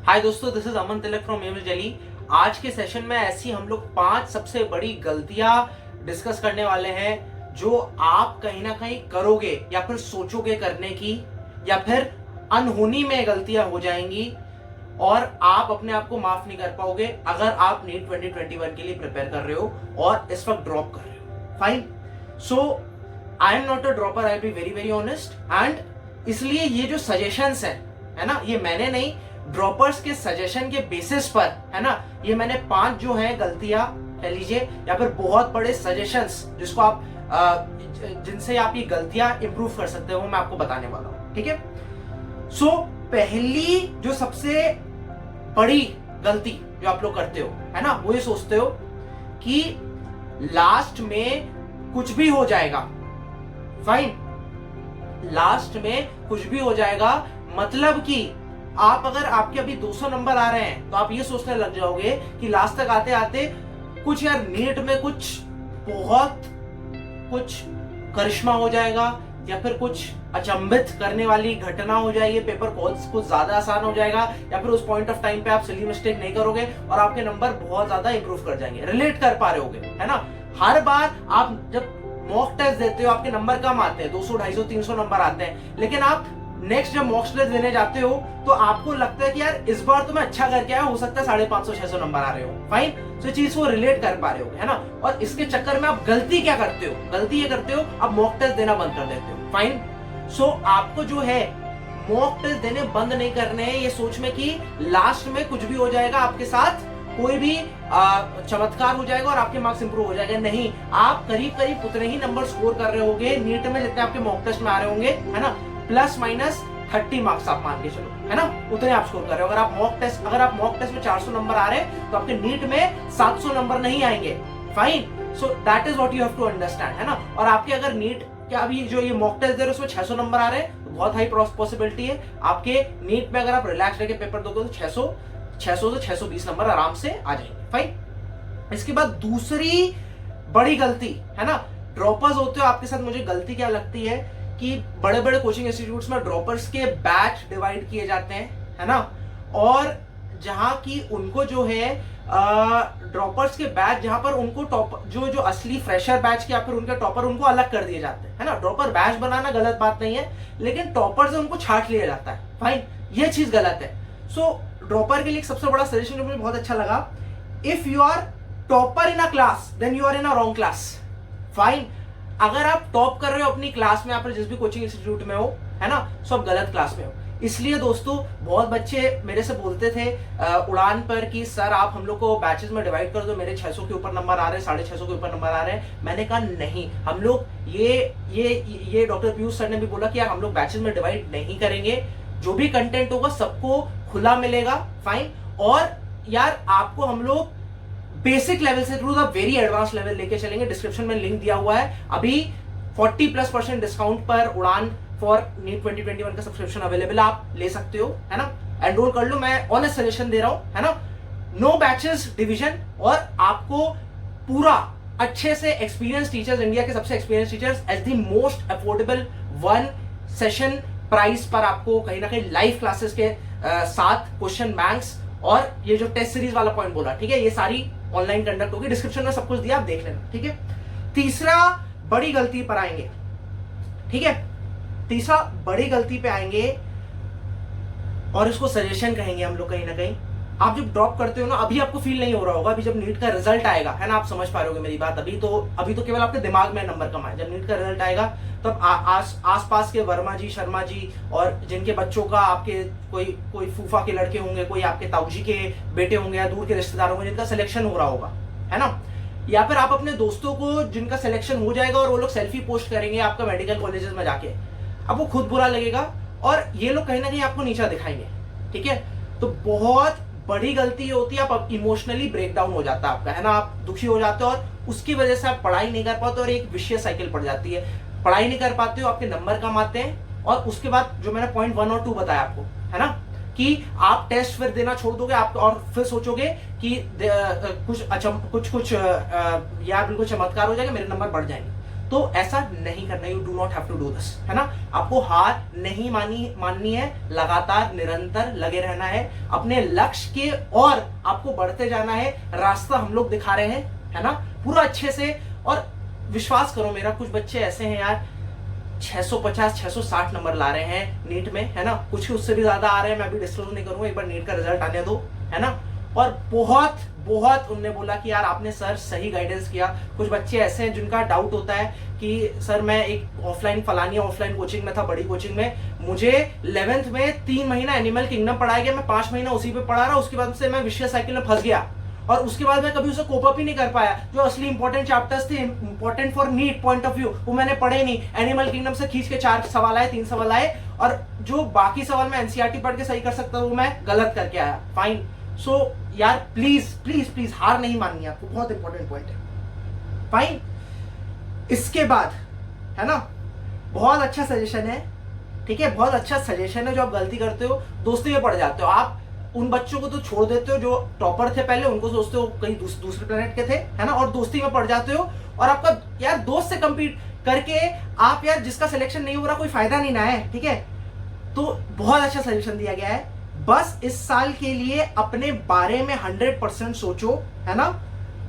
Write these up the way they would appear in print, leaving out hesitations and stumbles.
हाय दोस्तों, this is Aman Tilak from AIIMS Delhi. आज के सेशन में ऐसी हम लोग 5 सबसे बड़ी गलतियां डिस्कस करने वाले हैं जो आप कहीं ना कहीं करोगे या फिर सोचोगे करने की, या फिर अनहोनी में गलतियां हो जाएंगी और आप अपने आप को माफ नहीं कर पाओगे अगर आप नीट 2021 के लिए प्रिपेयर कर रहे हो और इस वक्त ड्रॉप कर रहे हो। Fine, so I am not a dropper, I be very very honest. And इसलिए ये जो सजेशंस है ना, ये मैंने नहीं, ड्रॉपर्स के सजेशन के बेसिस पर है ना, ये मैंने 5 जो है गलतियां कह लीजिए या फिर बहुत बड़े सजेशंस जिसको आप जिनसे आप ये गलतियां इंप्रूव कर सकते हो, मैं आपको बताने वाला हूं। ठीक है, सो पहली जो सबसे बड़ी गलती जो आप लोग करते हो है ना, वो ये सोचते हो कि लास्ट में कुछ भी हो जाएगा। फाइन, लास्ट में कुछ भी हो जाएगा मतलब कि आप अगर आपके अभी 200 नंबर आ रहे हैं तो आप ये सोचने लग जाओगे कि लास्ट तक आते आते कुछ यार नीट में बहुत कुछ करिश्मा हो जाएगा या फिर कुछ अचंभित करने वाली घटना हो जाएगी, पेपर कुछ ज्यादा आसान हो जाएगा, या फिर उस पॉइंट ऑफ टाइम पे आप सिली मिस्टेक नहीं करोगे और आपके नंबर बहुत ज्यादा इंप्रूव कर जाएंगे। रिलेट कर पा रहे होगे है ना। हर बार आप जब मॉक टेस्ट देते हो आपके नंबर कम आते हैं, 200 250 300 नंबर आते हैं, लेकिन आप नेक्स्ट जब मॉक टेस्ट देने जाते हो तो आपको लगता है कि यार इस बार तो मैं अच्छा करके आया, हो सकता है 550 600 नंबर आ रहे हो। फाइन, तो चीज को रिलेट कर पा रहे हो है ना। और इसके चक्कर में आप गलती क्या करते हो, गलती ये करते हो आप मॉक टेस्ट देना बंद कर देते हो। फाइन, सो आपको जो है मॉक टेस्ट देने बंद नहीं करने हैं ये सोच में कि लास्ट में कुछ भी हो जाएगा, आपके साथ कोई भी चमत्कार हो जाएगा और आपके मार्क्स इंप्रूव हो जाएगा। नहीं, आप करीब करीब उतने ही नंबर स्कोर कर रहे होंगे नीट में जितने आपके मॉक टेस्ट में आ रहे होंगे है ना। प्लस माइनस 30 मार्क्स आप मान के चलो है ना, उतने आप स्कोर कर रहे हो। अगर आप मॉक टेस्ट में 400 नंबर आ रहे हैं तो आपके नीट में 700 नंबर नहीं आएंगे। Fine, so that is what you have to understand है ना। और आपके अगर नीट क्या अभी जो ये मॉक टेस्ट दे रहे हो उसमें 600 नंबर आ रहे हैं तो बहुत हाई पॉसिबिलिटी है आपके नीट में अगर आप रिलैक्स लेके पेपर दोगे तो 600 से 620 नंबर आराम से आ जाएंगे। फाइन, इसके बाद दूसरी बड़ी गलती है ना, ड्रॉपर्स होते हो आपके साथ, मुझे गलती क्या लगती है कि बड़े बड़े कोचिंग इंस्टीट्यूट्स में ड्रॉपर्स के बैच डिवाइड किए जाते हैं है ना, और जहां की उनको जो है ड्रॉपर्स के बैच जहां पर उनको टॉप जो असली फ्रेशर बैच के या फिर उनके टॉपर उनको अलग कर दिए जाते हैं है ना। ड्रॉपर बैच बनाना गलत बात नहीं है, लेकिन टॉपर से उनको छाट लिया जाता है। फाइन, ये चीज गलत है। सो ड्रॉपर के लिए एक सबसे बड़ा सजेशन जो मुझे बहुत अच्छा लगा, if you are topper in a class then you are in a wrong class. Fine, अगर आप टॉप कर रहे हो अपनी क्लास में या फिर जिस भी कोचिंग इंस्टीट्यूट में हो है ना, सो आप गलत क्लास में हो। इसलिए दोस्तों बहुत बच्चे मेरे से बोलते थे उड़ान पर कि सर आप हम लोग को बैचेस में डिवाइड कर दो, मेरे 600 के ऊपर नंबर आ रहे हैं, 650 के ऊपर नंबर आ रहे हैं। मैंने कहा नहीं, हम लोग ये डॉक्टर पीयूष सर ने भी बोला कि यार हम लोग बैचेस में डिवाइड नहीं करेंगे, जो भी कंटेंट होगा सबको खुला मिलेगा। फाइन, और यार आपको हम लोग बेसिक लेवल से through the very advance level लेके चलेंगे। डिस्क्रिप्शन में लिंक दिया हुआ है, अभी 40+% डिस्काउंट पर उड़ान फॉर नीट 2021 का सब्सक्रिप्शन अवेलेबल, आप ले सकते हो है ना, एनरोल कर लो। मैं ऑनेस्ट सजेशन दे रहा हूं है ना, नो बैचेस डिवीजन, और आपको पूरा अच्छे से एक्सपीरियंस टीचर्स, इंडिया के सबसे experience teachers as the most affordable 1 session price पर आपको कहीं ना कहीं लाइव क्लासेस के साथ क्वेश्चन बैंक्स और ये जो टेस्ट सीरीज वाला पॉइंट बोला, ठीक है, ये सारी ऑनलाइन कंडक्ट होगी। डिस्क्रिप्शन में सब कुछ दिया, आप देख लेना। ठीक है, तीसरा बड़ी गलती पर आएंगे। ठीक है, तीसरा बड़ी गलती पे आएंगे और इसको सजेशन कहेंगे हम लोग कहीं ना कहीं। आप जब ड्रॉप करते हो ना, अभी आपको फील नहीं हो रहा होगा, अभी जब नीट का रिजल्ट आएगा है ना, आप समझ पा रहे होगे मेरी बात। अभी तो केवल आपके दिमाग में नंबर कम आए, जब नीट का रिजल्ट आएगा तब आसपास के वर्मा जी, शर्मा जी और जिनके बच्चों का आपके कोई फूफा के लड़के होंगे, कोई आपके ताऊजी के बेटे होंगे या दूर के रिश्तेदार होंगे जिनका सिलेक्शन हो रहा होगा है ना, या फिर आप अपने दोस्तों को जिनका सिलेक्शन हो जाएगा और वो लोग सेल्फी पोस्ट करेंगे आपका मेडिकल कॉलेजेस में जाके, आपको खुद बुरा लगेगा और ये लोग कहीं ना कहीं आपको नीचा दिखाएंगे। ठीक है, तो बहुत बड़ी गलती होती है, आप इमोशनली ब्रेकडाउन हो जाता है आपका है ना, आप दुखी हो जाते हो और उसकी वजह से आप पढ़ाई नहीं कर पाते और एक विशियस साइकिल पड़ जाती है। पढ़ाई नहीं कर पाते हो, आपके नंबर कम आते हैं और उसके बाद जो मैंने पॉइंट 1 और 2 बताया आपको है ना, कि आप टेस्ट फिर देना छोड़ दोगे आप और फिर सोचोगे कि कुछ यार बिल्कुल चमत्कार हो जाएगा, मेरे नंबर बढ़ जाएंगे। तो ऐसा नहीं करना, you do not have to do this, है ना। आपको हार नहीं माननी है, लगातार निरंतर लगे रहना है अपने लक्ष्य के, और आपको बढ़ते जाना है। रास्ता हम लोग दिखा रहे हैं, है ना, पूरा अच्छे से। और विश्वास करो मेरा, कुछ बच्चे ऐसे हैं यार 650 660 नंबर ला रहे हैं नीट में, है ना, कुछ उससे भी ज्यादा आ रहे हैं, मैं भी डिस्क्लोज नहीं करूंगा, एक बार नीट का रिजल्ट आने दो, है ना। और बहुत बहुत उनने बोला कि यार आपने सर सही गाइडेंस किया। कुछ बच्चे ऐसे हैं जिनका डाउट होता है कि सर मैं एक ऑफलाइन कोचिंग में था, बड़ी कोचिंग में, मुझे 11th में 3 महीना एनिमल किंगडम पढ़ाया गया, मैं 5 महीना उसी पे पढ़ा रहा, उसके बाद से मैं विशेष साइकिल में फंस गया, और उसके बाद मैं कभी उसे कोप अप ही नहीं कर पाया। जो असली इंपॉर्टेंट चैप्टर्स थे, important for NEET point of view, वो मैंने पढ़े नहीं। एनिमल किंगडम से खींच के 4 सवाल आए, 3 सवाल आए, और जो बाकी सवाल मैं एनसीईआरटी पढ़ के सही कर सकता हूं वो मैं गलत करके आया। फाइन। सो यार प्लीज प्लीज प्लीज हार नहीं माननी है आपको, बहुत इंपॉर्टेंट पॉइंट है। फाइन। इसके बाद, है ना, बहुत अच्छा सजेशन है, ठीक है, बहुत अच्छा सजेशन है। जो आप गलती करते हो, दोस्ती में पड़ जाते हो आप, उन बच्चों को तो छोड़ देते हो जो टॉपर थे पहले, उनको सोचते हो कहीं दूसरे प्लेनेट के थे, है ना, और दोस्ती में पड़ जाते हो, और आपका यार दोस्त से कंपीट करके आप यार जिसका सिलेक्शन नहीं हो रहा, कोई फायदा नहीं ना है, ठीक है। तो बहुत अच्छा सजेशन दिया गया है। बस इस साल के लिए अपने बारे में 100% सोचो, है ना,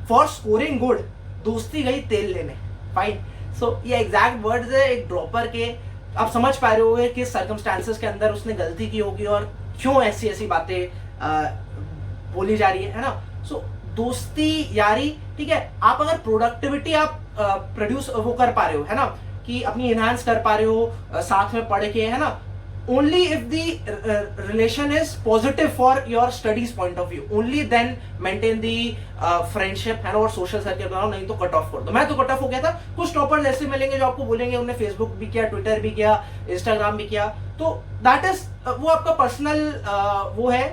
फॉर स्कोरिंग गुड। दोस्ती गई तेल लेने। फाइन। सो ये एग्जैक्ट वर्ड्स है एक ड्रॉपर के। आप समझ पा रहे होगे कि सर्कमस्टांसेस के अंदर उसने गलती की होगी और क्यों ऐसी ऐसी बातें बोली जा रही है ना। सो दोस्ती यारी, ठीक है, आप अगर प्रोडक्टिविटी आप प्रोड्यूस वो कर पा रहे हो, है ना, कि अपनी इनहांस कर पा रहे हो साथ में पढ़ के, है ना, only if the relation is positive for your studies point of view, only then maintain the friendship, है ना, और social circle बनाओ, नहीं तो कट ऑफ कर दो। मैं तो कट ऑफ हो गया था। कुछ टॉपर्स ऐसे मिलेंगे जो आपको बोलेंगे उन्होंने फेसबुक भी किया, ट्विटर भी किया, इंस्टाग्राम भी किया, तो दैट इज वो आपका पर्सनल वो है,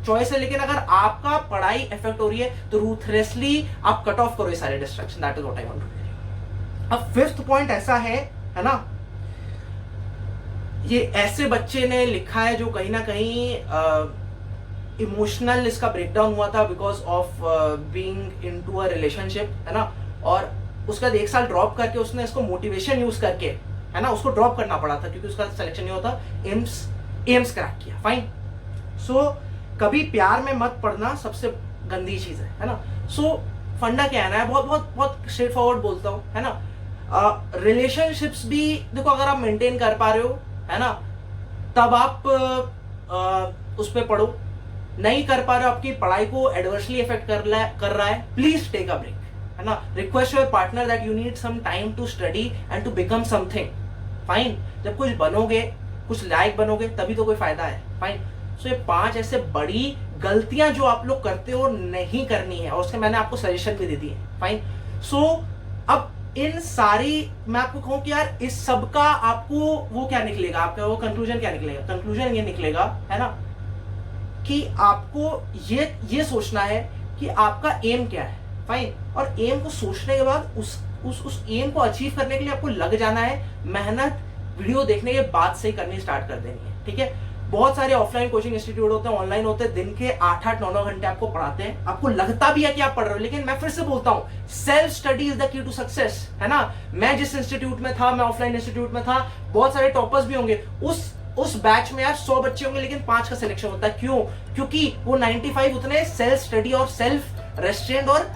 चॉइस है। लेकिन अगर आपका पढ़ाई इफेक्ट हो रही है तो रूथलेसली आप कट ऑफ करो ये सारे distraction. That is what I want to tell. अब 5th पॉइंट ऐसा है ना, ये ऐसे बच्चे ने लिखा है जो कहीं ना कहीं इमोशनल इसका ब्रेकडाउन हुआ था because of being into a relationship, है ना, और उसका 1 साल ड्रॉप करके उसने इसको मोटिवेशन यूज करके, है ना, उसको ड्रॉप करना पड़ा था क्योंकि उसका सिलेक्शन नहीं होता, एम्स क्रैक किया। फाइन। सो कभी प्यार में मत पड़ना, सबसे गंदी चीज है ना। सो फंडा क्या है ना, बहुत बहुत बहुत स्ट्रेट फॉरवर्ड बोलता हूँ, है ना, रिलेशनशिप्स भी देखो, अगर आप मेंटेन कर पा रहे हो, है ना, तब आप उस पे पढ़ो। नहीं कर पा रहे हो, आपकी पढ़ाई को एडवर्सली इफेक्ट कर रहा है, प्लीज टेक अ ब्रेक, है ना। Request your partner that you need some time to study and to become something. Fine. जब कुछ बनोगे, कुछ लायक बनोगे, तभी तो कोई फायदा है। फाइन। सो ये 5 ऐसे बड़ी गलतियां जो आप लोग करते हो नहीं करनी है, और उसके मैंने आपको सजेशन भी दे दी है। फाइन। सो अब इन सारी मैं आपको कहूं कि यार इस सब का आपको वो क्या निकलेगा, आपका वो कंक्लूजन क्या निकलेगा। कंक्लूजन ये निकलेगा, है ना, कि आपको ये सोचना है कि आपका एम क्या है। फाइन। और एम को सोचने के बाद उस एम को अचीव करने के लिए आपको लग जाना है, मेहनत वीडियो देखने के बाद से ही करनी स्टार्ट कर देनी है, ठीक है। बहुत सारे ऑफलाइन कोचिंग इंस्टीट्यूट होते हैं, ऑनलाइन होते हैं, दिन के 8-8 9-9 घंटे आपको पढ़ाते हैं, आपको लगता भी है कि आप पढ़ रहे हो, लेकिन मैं फिर से बोलता हूं, self study is the key to success, है ना। मैं जिस इंस्टीट्यूट में था, मैं ऑफलाइन इंस्टीट्यूट में था, बहुत सारे टॉपर्स भी होंगे उस बैच में यार 100 बच्चे होंगे, लेकिन 5 का सिलेक्शन होता है। क्यों? क्योंकि वो 95 उतने सेल्फ स्टडी और सेल्फ रेस्ट्रेंट, और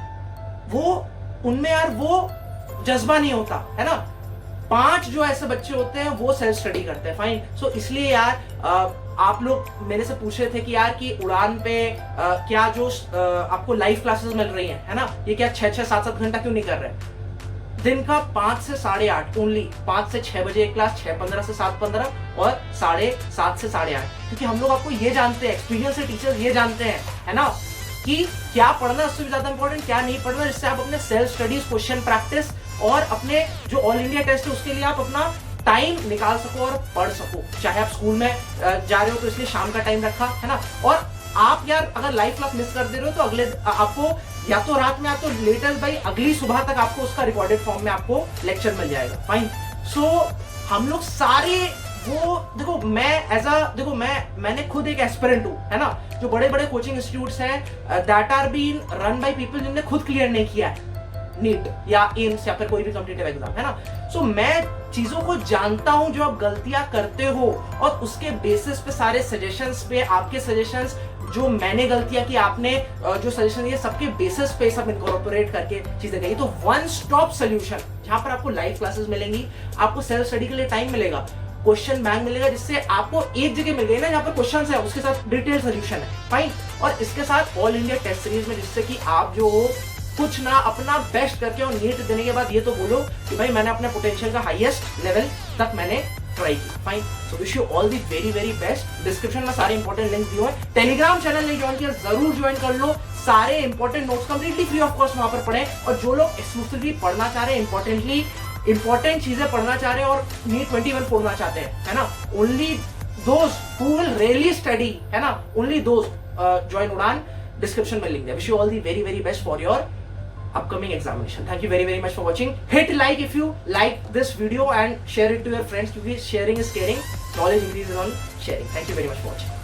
वो उनमें यार वो जज्बा नहीं होता, है ना। 5 जो ऐसे बच्चे होते हैं वो सेल्फ स्टडी करते हैं। फाइन। सो इसलिए यार आप लोग मेरे से पूछ रहे थे कि यार कि उड़ान पे क्या जो आपको लाइव क्लासेस मिल रही हैं, है ना, ये क्या 6-6 7-7 घंटा क्यों नहीं कर रहे? दिन का 5 से 8:30 ओनली, 5 से 6 बजे एक क्लास, 6:15 से 7:15 और 7:30 से 8:30, क्योंकि हम लोग आपको ये जानते हैं, एक्सपीरियंस से टीचर्स ये जानते हैं, है ना, कि क्या पढ़ना उससे भी ज्यादा इंपॉर्टेंट क्या नहीं पढ़ना, जिससे आप अपने सेल्फ स्टडीज, क्वेश्चन प्रैक्टिस और अपने जो ऑल इंडिया टेस्ट है उसके लिए आप अपना टाइम निकाल सको और पढ़ सको। चाहे आप स्कूल में जा रहे हो तो इसलिए शाम का टाइम रखा, है ना। और आप यार अगर लाइव क्लास मिस कर दे रहे हो तो अगले आपको या तो रात में, या तो लेटेस्ट भाई अगली सुबह तक आपको उसका रिकॉर्डेड फॉर्म में आपको लेक्चर मिल जाएगा। फाइन। सो हम लोग सारे वो देखो, मैंने खुद एक एस्पिरेंट हूं, है ना। जो बड़े बड़े कोचिंग इंस्टीट्यूट्स हैं that are been run by people जिन्होंने खुद क्लियर नहीं किया है, नीट या एम्स या फिर कोई भी कॉम्पिटिटिव एग्जाम, है ना। सो मैं चीजों को जानता हूं जो आप गलतियां करते हो, और उसके बेसिस पे सारे सजेशंस पे, आपके सजेशंस जो मैंने गलतियां की, आपने जो सजेशन दिए, सबके बेसिस पे सब इनकॉर्पोरेट करके चीजें कही। तो वन स्टॉप सोल्यूशन, जहां पर आपको लाइव क्लासेस मिलेंगी, आपको सेल्फ स्टडी के लिए टाइम मिलेगा, क्वेश्चन बैंक मिलेगा, जिससे आपको एक जगह मिल गई ना जहां पर क्वेश्चन है, उसके साथ डिटेल सोल्यूशन है, फाइन। और इसके साथ ऑल इंडिया टेस्ट सीरीज में, जिससे कि आप जो हो कुछ ना अपना बेस्ट करके और नीट देने के बाद ये तो बोलो कि भाई मैंने अपने पोटेंशियल का हाईएस्ट लेवल तक मैंने ट्राई की, fine. So wish you all the very very best. Description में सारे इंपॉर्टेंट लिंक दिए हैं। टेलीग्राम चैनल नहीं ज्वाइन किया, जरूर ज्वाइन कर लो। सारे important notes completely free of cost वहां पर पढ़ें, और जो लोग एक्सक्लूसिवली पढ़ना चाह रहे हैं, इंपॉर्टेंट चीजें पढ़ना चाह रहे हैं और नीट 21 पढ़ना चाहते हैं, है ना, only those who will really study, है ना, ओनली दोज ज्वाइन उड़ान। डिस्क्रिप्शन में लिंक है। Wish you all the very very best for your upcoming examination. Thank you very very much for watching. Hit like if you like this video and share it to your friends, because sharing is caring. Knowledge increases on sharing. Thank you very much for watching.